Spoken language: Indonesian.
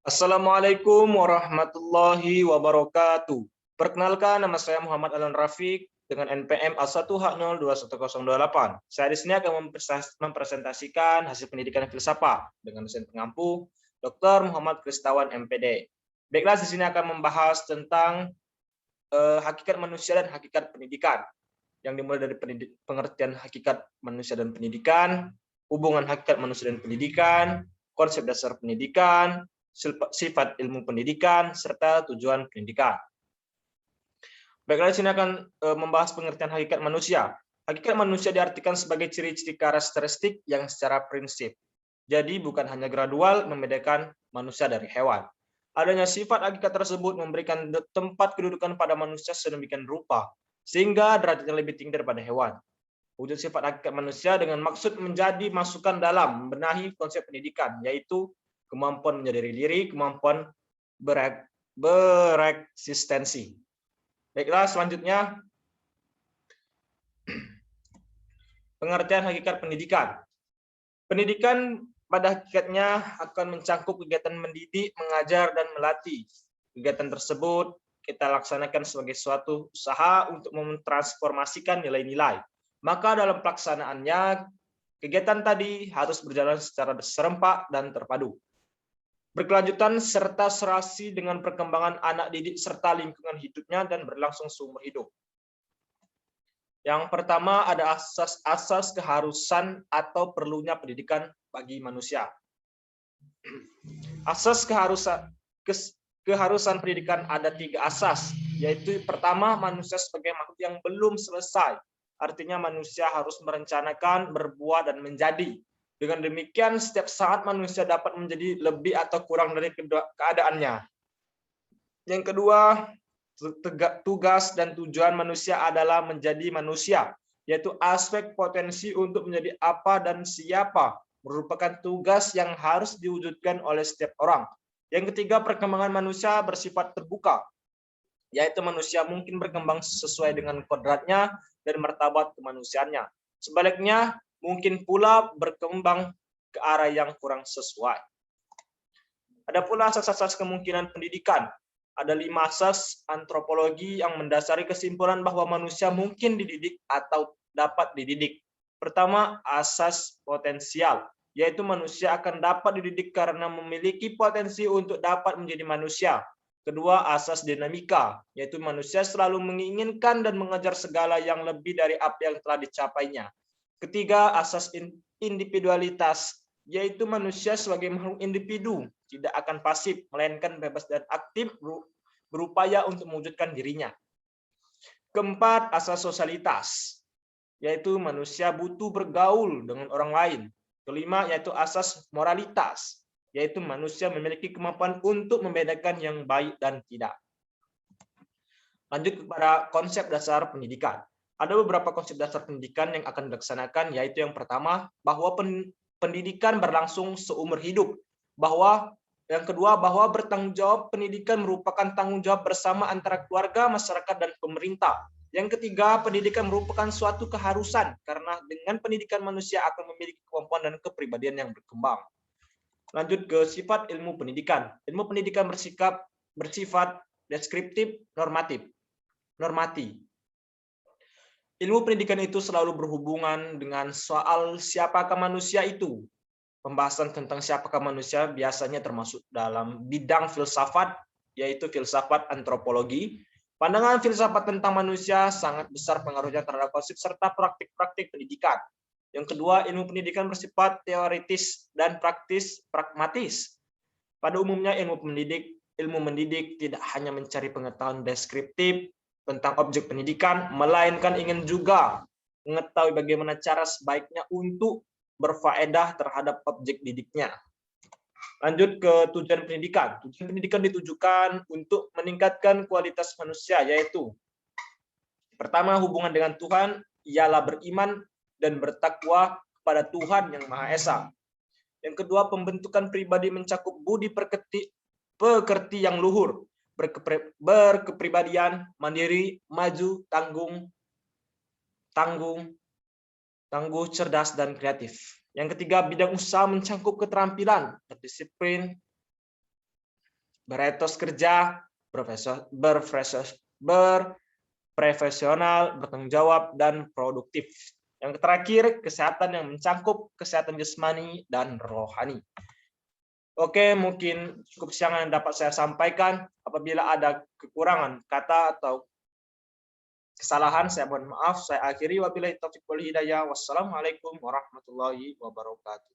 Assalamualaikum warahmatullahi wabarakatuh. Perkenalkan, nama saya Muhammad Alan Rafiq dengan NPM A1H021028. Saya di sini akan mempresentasikan hasil pendidikan filsafat dengan dosen pengampu Dr. Muhammad Kristawan MPD. Baiklah, di sini akan membahas tentang hakikat manusia dan hakikat pendidikan, yang dimulai dari pengertian hakikat manusia dan pendidikan, hubungan hakikat manusia dan pendidikan, konsep dasar pendidikan, sifat ilmu pendidikan, serta tujuan pendidikan. Baiklah, di sini akan membahas pengertian hakikat manusia. Hakikat manusia diartikan sebagai ciri-ciri karakteristik yang secara prinsip. Jadi bukan hanya gradual membedakan manusia dari hewan. Adanya sifat hakikat tersebut memberikan tempat kedudukan pada manusia sedemikian rupa, sehingga derajatnya lebih tinggi daripada hewan. Wujud sifat hakikat manusia dengan maksud menjadi masukan dalam membenahi konsep pendidikan, yaitu kemampuan menjadi diri, kemampuan bereksistensi. Baiklah, selanjutnya pengertian hakikat pendidikan. Pendidikan pada hakikatnya akan mencakup kegiatan mendidik, mengajar, dan melatih. Kegiatan tersebut kita laksanakan sebagai suatu usaha untuk mentransformasikan nilai-nilai. Maka dalam pelaksanaannya, kegiatan tadi harus berjalan secara serempak dan terpadu, berkelanjutan serta serasi dengan perkembangan anak didik serta lingkungan hidupnya dan berlangsung seumur hidup. Yang pertama ada asas keharusan atau perlunya pendidikan bagi manusia. Asas keharusan pendidikan ada 3 asas, yaitu pertama, manusia sebagai makhluk yang belum selesai. Artinya manusia harus merencanakan, berbuat, dan menjadi. Dengan demikian, setiap saat manusia dapat menjadi lebih atau kurang dari keadaannya. Yang kedua, tugas dan tujuan manusia adalah menjadi manusia, yaitu aspek potensi untuk menjadi apa dan siapa, merupakan tugas yang harus diwujudkan oleh setiap orang. Yang ketiga, perkembangan manusia bersifat terbuka, yaitu manusia mungkin berkembang sesuai dengan kodratnya dan martabat kemanusiaannya. Sebaliknya, mungkin pula berkembang ke arah yang kurang sesuai. Ada pula asas-asas kemungkinan pendidikan. Ada 5 asas antropologi yang mendasari kesimpulan bahwa manusia mungkin dididik atau dapat dididik. Pertama, asas potensial, yaitu manusia akan dapat dididik karena memiliki potensi untuk dapat menjadi manusia. Kedua, asas dinamika, yaitu manusia selalu menginginkan dan mengejar segala yang lebih dari apa yang telah dicapainya. Ketiga, asas individualitas, yaitu manusia sebagai makhluk individu tidak akan pasif, melainkan bebas dan aktif berupaya untuk mewujudkan dirinya. Keempat, asas sosialitas, yaitu manusia butuh bergaul dengan orang lain. Kelima, yaitu asas moralitas, yaitu manusia memiliki kemampuan untuk membedakan yang baik dan tidak. Lanjut kepada konsep dasar pendidikan. Ada beberapa konsep dasar pendidikan yang akan dilaksanakan, yaitu yang pertama, bahwa pendidikan berlangsung seumur hidup. Yang kedua, bahwa bertanggung jawab pendidikan merupakan tanggung jawab bersama antara keluarga, masyarakat, dan pemerintah. Yang ketiga, pendidikan merupakan suatu keharusan, karena dengan pendidikan manusia akan memiliki kemampuan dan kepribadian yang berkembang. Lanjut ke sifat ilmu pendidikan. Ilmu pendidikan bersifat deskriptif, normati. Ilmu pendidikan itu selalu berhubungan dengan soal siapakah manusia itu. Pembahasan tentang siapakah manusia biasanya termasuk dalam bidang filsafat, yaitu filsafat antropologi. Pandangan filsafat tentang manusia sangat besar pengaruhnya terhadap konsep serta praktik-praktik pendidikan. Yang kedua, ilmu pendidikan bersifat teoritis dan pragmatis. Pada umumnya ilmu mendidik tidak hanya mencari pengetahuan deskriptif tentang objek pendidikan, melainkan ingin juga mengetahui bagaimana cara sebaiknya untuk berfaedah terhadap objek didiknya. Lanjut ke tujuan pendidikan. Tujuan pendidikan ditujukan untuk meningkatkan kualitas manusia, yaitu pertama, hubungan dengan Tuhan ialah beriman dan bertakwa kepada Tuhan yang Maha Esa. Yang kedua, pembentukan pribadi mencakup budi pekerti yang luhur, berkepribadian, mandiri, maju, tangguh, cerdas, dan kreatif. Yang ketiga, bidang usaha mencakup keterampilan, berdisiplin, beretos kerja, berprofesional, bertanggung jawab, dan produktif. Yang terakhir, kesehatan yang mencakup kesehatan jasmani dan rohani. Oke, mungkin cukup siang yang dapat saya sampaikan. Apabila ada kekurangan kata atau kesalahan, saya mohon maaf. Saya akhiri, wabillahi taufiq wal hidayah. Wassalamualaikum warahmatullahi wabarakatuh.